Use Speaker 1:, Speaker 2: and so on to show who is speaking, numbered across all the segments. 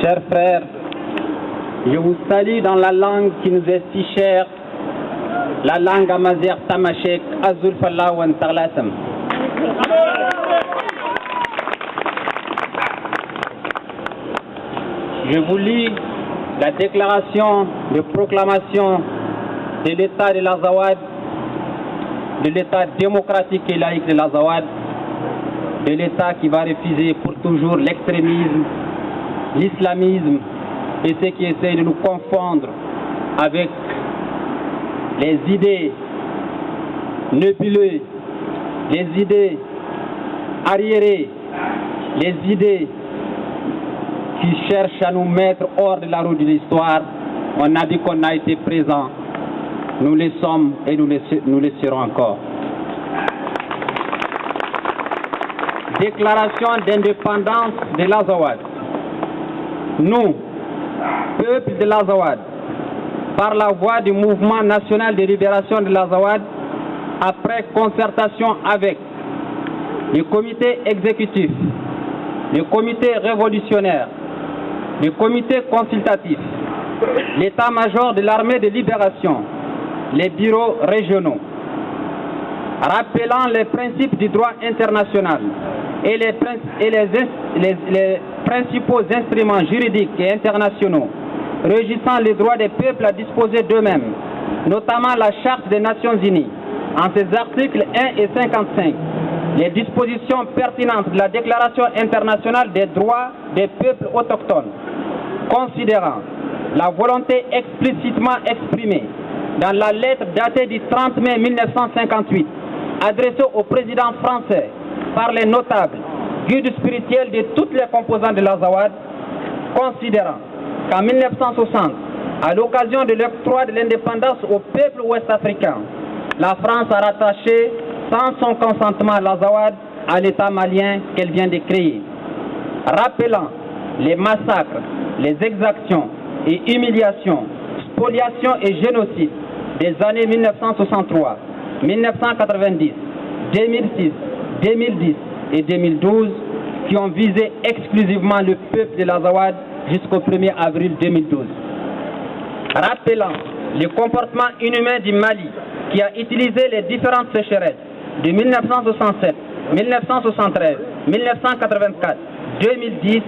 Speaker 1: Chers frères, je vous salue dans la langue qui nous est si chère, la langue amazigh tamashek azul fallah wa ntarlasam. Je vous lis la déclaration de proclamation de l'État de l'Azawad, de l'État démocratique et laïque de l'Azawad, de l'État qui va refuser pour toujours l'extrémisme, l'islamisme et ceux qui essayent de nous confondre avec les idées nébuleuses, les idées arriérées, les idées qui cherchent à nous mettre hors de la route de l'histoire. On a dit qu'on a été présent, nous le sommes et nous le serons encore. Déclaration d'indépendance de l'Azawad. Nous, peuple de l'Azawad, par la voie du mouvement national de libération de l'Azawad, après concertation avec le comité exécutif, le comité révolutionnaire, le comité consultatif, l'état-major de l'armée de libération, les bureaux régionaux, rappelant les principes du droit international et les principaux instruments juridiques et internationaux régissant les droits des peuples à disposer d'eux-mêmes, notamment la Charte des Nations Unies, en ses articles 1 et 55, les dispositions pertinentes de la Déclaration internationale des droits des peuples autochtones, considérant la volonté explicitement exprimée dans la lettre datée du 30 mai 1958, adressée au président français par les notables, guides spirituels de toutes les composantes de l'Azawad, considérant qu'en 1960, à l'occasion de l'octroi de l'indépendance au peuple ouest-africain, la France a rattaché sans son consentement l'Azawad à l'État malien qu'elle vient de créer, rappelant les massacres, les exactions et humiliations, spoliations et génocides des années 1963, 1990, 2006, 2010 et 2012 qui ont visé exclusivement le peuple de l'Azawad jusqu'au 1er avril 2012. Rappelant le comportement inhumain du Mali qui a utilisé les différentes sécheresses de 1967, 1973, 1984, 2010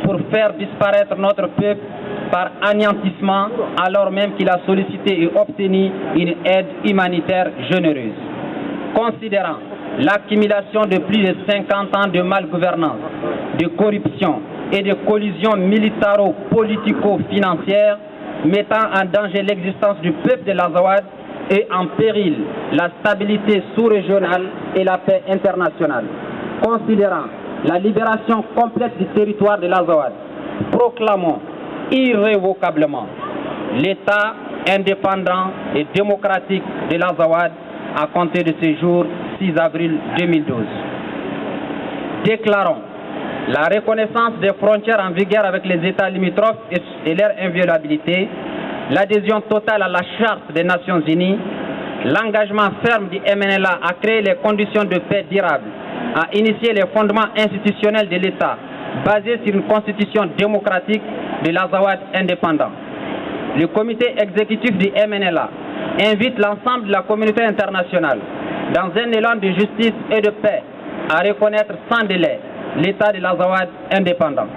Speaker 1: pour faire disparaître notre peuple par anéantissement alors même qu'il a sollicité et obtenu une aide humanitaire généreuse. Considérant l'accumulation de plus de 50 ans de malgouvernance, de corruption et de collusion militaro-politico-financière mettant en danger l'existence du peuple de l'Azawad et en péril la stabilité sous-régionale et la paix internationale. Considérant la libération complète du territoire de l'Azawad, proclamons irrévocablement l'État indépendant et démocratique de l'Azawad à compter de ce jour 6 avril 2012. Déclarons la reconnaissance des frontières en vigueur avec les États limitrophes et leur inviolabilité, l'adhésion totale à la Charte des Nations Unies, l'engagement ferme du MNLA à créer les conditions de paix durables, à initier les fondements institutionnels de l'État basés sur une constitution démocratique de l'Azawad indépendant. Le comité exécutif du MNLA invite l'ensemble de la communauté internationale, dans un élan de justice et de paix, à reconnaître sans délai l'État de l'Azawad indépendant.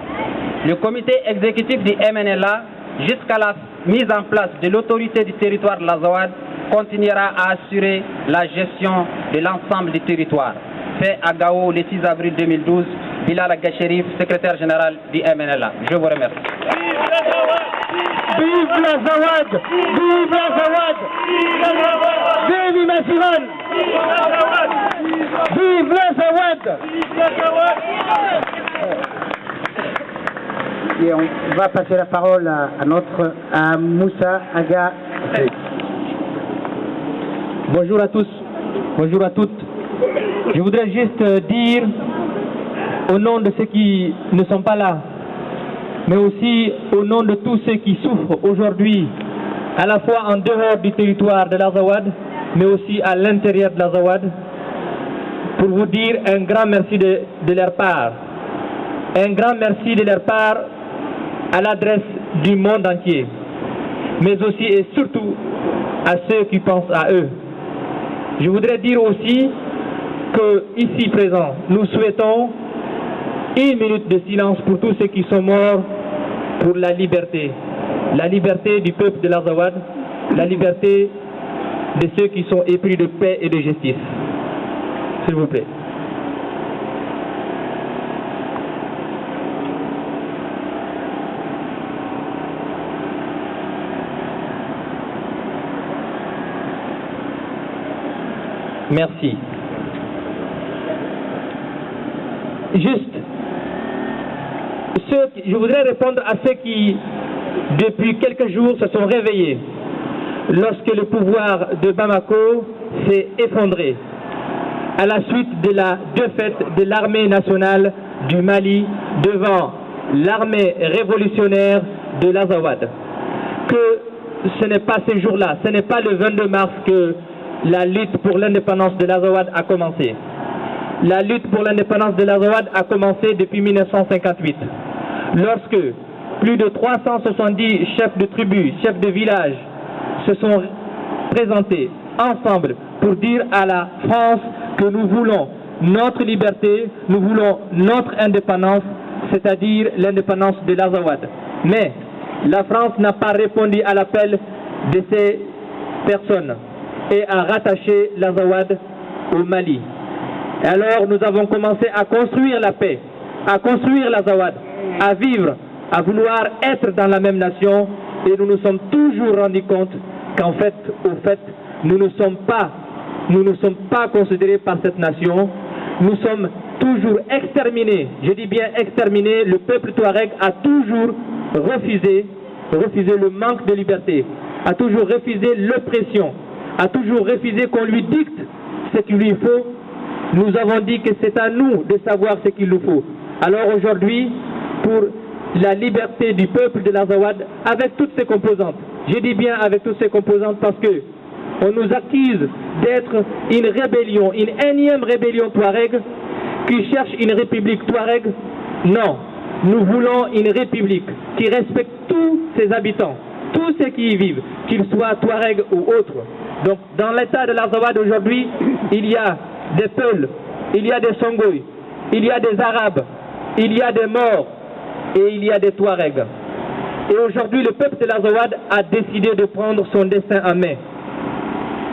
Speaker 1: Le comité exécutif du MNLA, jusqu'à la mise en place de l'autorité du territoire de l'Azawad, continuera à assurer la gestion de l'ensemble du territoire. Fait à Gao le 6 avril 2012, Bilal Agha-Cherif, secrétaire général du MNLA. Je vous remercie.
Speaker 2: Vive l'Azawad! Vive l'Azawad! Vive Masivan! Vive l'Azawad! Et on va passer la parole à Moussa Aga.
Speaker 3: Bonjour à tous, bonjour à toutes. Je voudrais juste dire au nom de ceux qui ne sont pas là, mais aussi au nom de tous ceux qui souffrent aujourd'hui, à la fois en dehors du territoire de l'Azawad, mais aussi à l'intérieur de l'Azawad, pour vous dire un grand merci de leur part. Un grand merci de leur part à l'adresse du monde entier, mais aussi et surtout à ceux qui pensent à eux. Je voudrais dire aussi que, ici présents, nous souhaitons 1 minute de silence pour tous ceux qui sont morts pour la liberté du peuple de l'Azawad, la liberté de ceux qui sont épris de paix et de justice. S'il vous plaît. Merci. Je voudrais répondre à ceux qui, depuis quelques jours, se sont réveillés lorsque le pouvoir de Bamako s'est effondré à la suite de la défaite de l'armée nationale du Mali devant l'armée révolutionnaire de l'Azawad. Que ce n'est pas ce jour-là, ce n'est pas le 22 mars que la lutte pour l'indépendance de l'Azawad a commencé. La lutte pour l'indépendance de l'Azawad a commencé depuis 1958, lorsque plus de 370 chefs de tribus, chefs de village se sont présentés ensemble pour dire à la France que nous voulons notre liberté, nous voulons notre indépendance, c'est-à-dire l'indépendance de l'Azawad. Mais la France n'a pas répondu à l'appel de ces personnes et a rattaché l'Azawad au Mali. Et alors nous avons commencé à construire la paix, à construire l'Azawad, à vivre, à vouloir être dans la même nation, et nous nous sommes toujours rendus compte qu'en fait, nous ne sommes pas considérés par cette nation, nous sommes toujours exterminés, je dis bien exterminés. Le peuple touareg a toujours refusé le manque de liberté, a toujours refusé l'oppression, a toujours refusé qu'on lui dicte ce qu'il lui faut. Nous avons dit que c'est à nous de savoir ce qu'il nous faut. Alors aujourd'hui, pour la liberté du peuple de l'Azawad, avec toutes ses composantes, je dis bien avec toutes ses composantes parce que on nous accuse d'être une rébellion, une énième rébellion touareg qui cherche une république touareg. Non, nous voulons une république qui respecte tous ses habitants, tous ceux qui y vivent, qu'ils soient touareg ou autres. Donc dans l'état de l'Azawad aujourd'hui, il y a des Peuls, il y a des Songoï, il y a des Arabes, il y a des Maures et il y a des Touaregs. Et aujourd'hui, le peuple de l'Azawad a décidé de prendre son destin en main.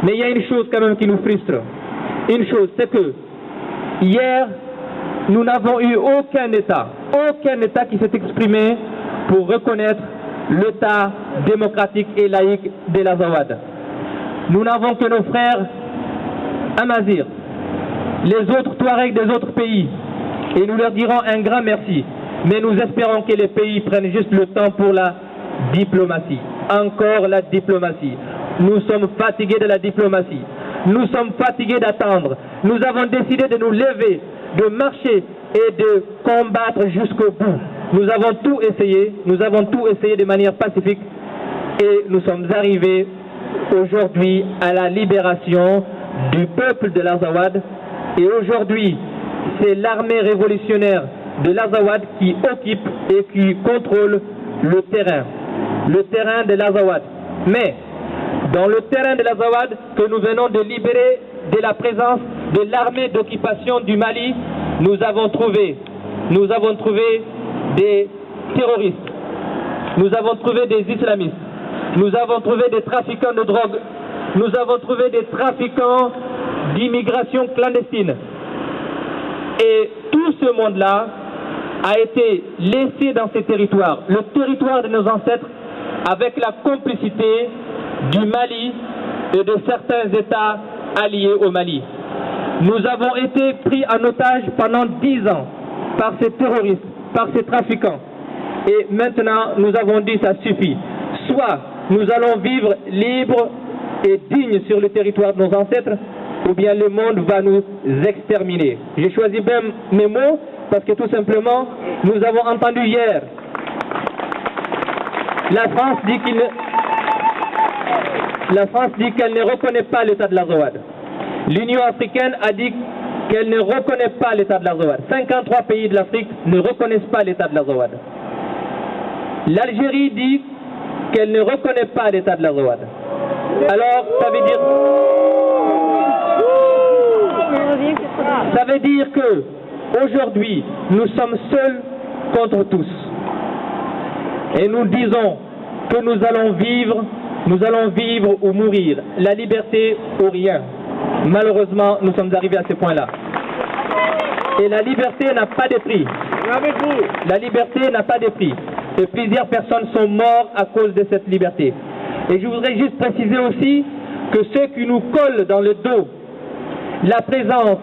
Speaker 3: Mais il y a une chose quand même qui nous frustre. Une chose, c'est que hier, nous n'avons eu aucun État qui s'est exprimé pour reconnaître l'État démocratique et laïque de l'Azawad. Nous n'avons que nos frères Amazigh, les autres Touaregs des autres pays, et nous leur dirons un grand merci. Mais nous espérons que les pays prennent juste le temps pour la diplomatie. Encore la diplomatie. Nous sommes fatigués de la diplomatie. Nous sommes fatigués d'attendre. Nous avons décidé de nous lever, de marcher et de combattre jusqu'au bout. Nous avons tout essayé de manière pacifique et nous sommes arrivés aujourd'hui à la libération du peuple de l'Azawad. Et aujourd'hui, c'est l'armée révolutionnaire de l'Azawad qui occupe et qui contrôle le terrain de l'Azawad. Mais dans le terrain de l'Azawad que nous venons de libérer de la présence de l'armée d'occupation du Mali, nous avons trouvé des terroristes, nous avons trouvé des islamistes, nous avons trouvé des trafiquants de drogue, nous avons trouvé des trafiquants d'immigration clandestine. Et tout ce monde-là a été laissé dans ces territoires, le territoire de nos ancêtres, avec la complicité du Mali et de certains États alliés au Mali. Nous avons été pris en otage pendant 10 ans par ces terroristes, par ces trafiquants. Et maintenant, nous avons dit ça suffit. Soit nous allons vivre libres et dignes sur le territoire de nos ancêtres, ou bien le monde va nous exterminer. J'ai choisi bien mes mots parce que tout simplement, nous avons entendu hier, la France dit qu'elle ne reconnaît pas l'État de l'Azawad. L'Union africaine a dit qu'elle ne reconnaît pas l'État de l'Azawad. 53 pays de l'Afrique ne reconnaissent pas l'État de l'Azawad. L'Algérie dit qu'elle ne reconnaît pas l'État de l'Azawad. Alors, ça veut dire que aujourd'hui, nous sommes seuls contre tous. Et nous disons que nous allons vivre ou mourir, la liberté ou rien. Malheureusement, nous sommes arrivés à ce point-là. Et la liberté n'a pas de prix. La liberté n'a pas de prix. Et plusieurs personnes sont mortes à cause de cette liberté. Et je voudrais juste préciser aussi que ceux qui nous collent dans le dos la présence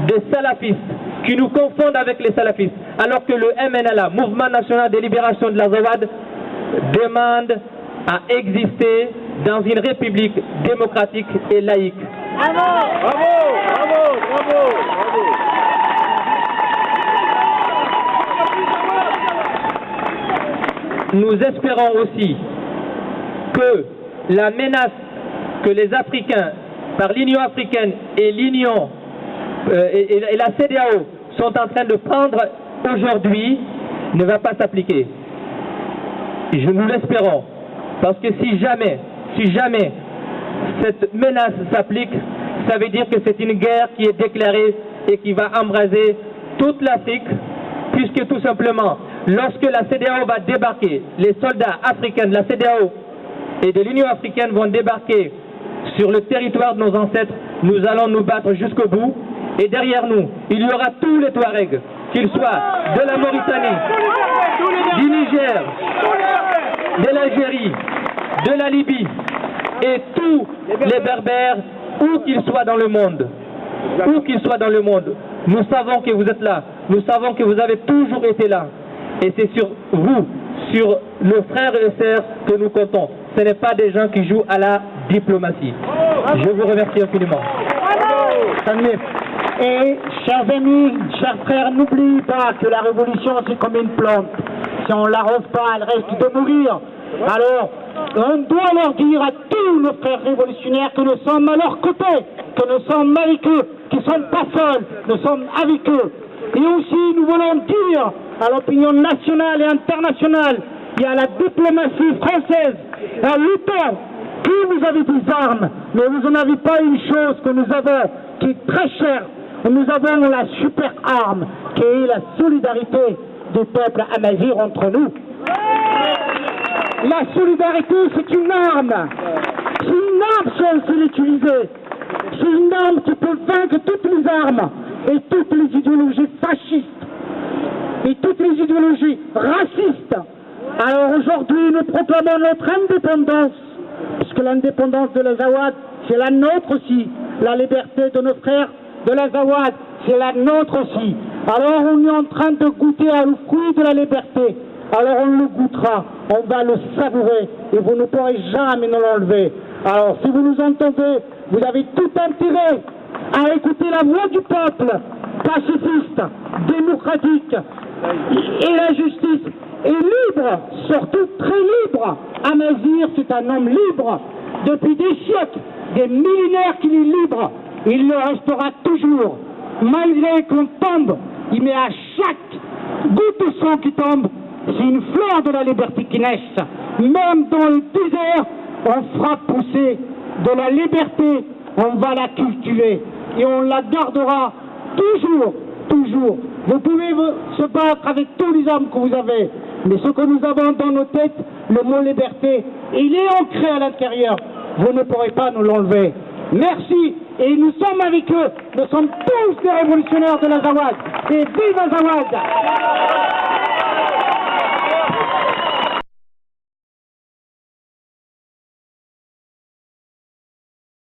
Speaker 3: des salafistes, qui nous confondent avec les salafistes, alors que le MNLA, Mouvement National de Libération de l'Azawad, demande à exister dans une république démocratique et laïque.
Speaker 4: Bravo, bravo, bravo, bravo, bravo.
Speaker 3: Nous espérons aussi que la menace que les Africains, par l'Union africaine et l'Union et la CEDEAO sont en train de prendre aujourd'hui, ne va pas s'appliquer. Nous l'espérons, parce que si jamais cette menace s'applique, ça veut dire que c'est une guerre qui est déclarée et qui va embraser toute l'Afrique, puisque tout simplement, lorsque la CEDEAO va débarquer, les soldats africains de la CEDEAO et de l'Union africaine vont débarquer sur le territoire de nos ancêtres, nous allons nous battre jusqu'au bout, et derrière nous, il y aura tous les Touaregs, qu'ils soient de la Mauritanie, du Niger, de l'Algérie, de la Libye, et tous les Berbères, où qu'ils soient dans le monde. Où qu'ils soient dans le monde. Nous savons que vous êtes là. Nous savons que vous avez toujours été là. Et c'est sur vous, sur nos frères et sœurs que nous comptons. Ce n'est pas des gens qui jouent à la diplomatie. Je vous remercie infiniment.
Speaker 2: Et chers amis, chers frères, n'oubliez pas que la révolution c'est comme une plante. Si on ne l'arrose pas, elle risque de mourir. Alors, on doit leur dire à tous nos frères révolutionnaires que nous sommes à leur côté, que nous sommes avec eux, qu'ils ne sont pas seuls, nous sommes avec eux. Et aussi, nous voulons dire à l'opinion nationale et internationale, il y a la diplomatie française, à l'OTAN, que vous avez des armes, mais vous n'en avez pas une chose que nous avons, qui est très chère. Nous avons la super arme, qui est la solidarité du peuple amazigh entre nous. La solidarité, c'est une arme. C'est une arme si on sait l'utiliser. C'est une arme qui peut vaincre toutes les armes et toutes les idéologies fascistes et toutes les idéologies racistes. Alors aujourd'hui, nous proclamons notre indépendance, puisque l'indépendance de l'Azawad, c'est la nôtre aussi. La liberté de nos frères de l'Azawad, c'est la nôtre aussi. Alors on est en train de goûter à le fruit de la liberté. Alors on le goûtera, on va le savourer et vous ne pourrez jamais nous l'enlever. Alors si vous nous entendez, vous avez tout intérêt à écouter la voix du peuple, pacifiste, démocratique, et la justice est libre, surtout très libre. Amazigh, c'est un homme libre. Depuis des siècles, des millénaires qu'il est libre, il le restera toujours. Malgré qu'on tombe, il met à chaque goutte de sang qui tombe, c'est une fleur de la liberté qui naît. Même dans le désert, on fera pousser de la liberté, on va la cultiver et on la gardera toujours, toujours. Vous pouvez se battre avec tous les armes que vous avez, mais ce que nous avons dans nos têtes, le mot liberté, il est ancré à l'intérieur. Vous ne pourrez pas nous l'enlever. Merci, et nous sommes avec eux. Nous sommes tous les révolutionnaires de l'Azawad. Et vive l'Azawad!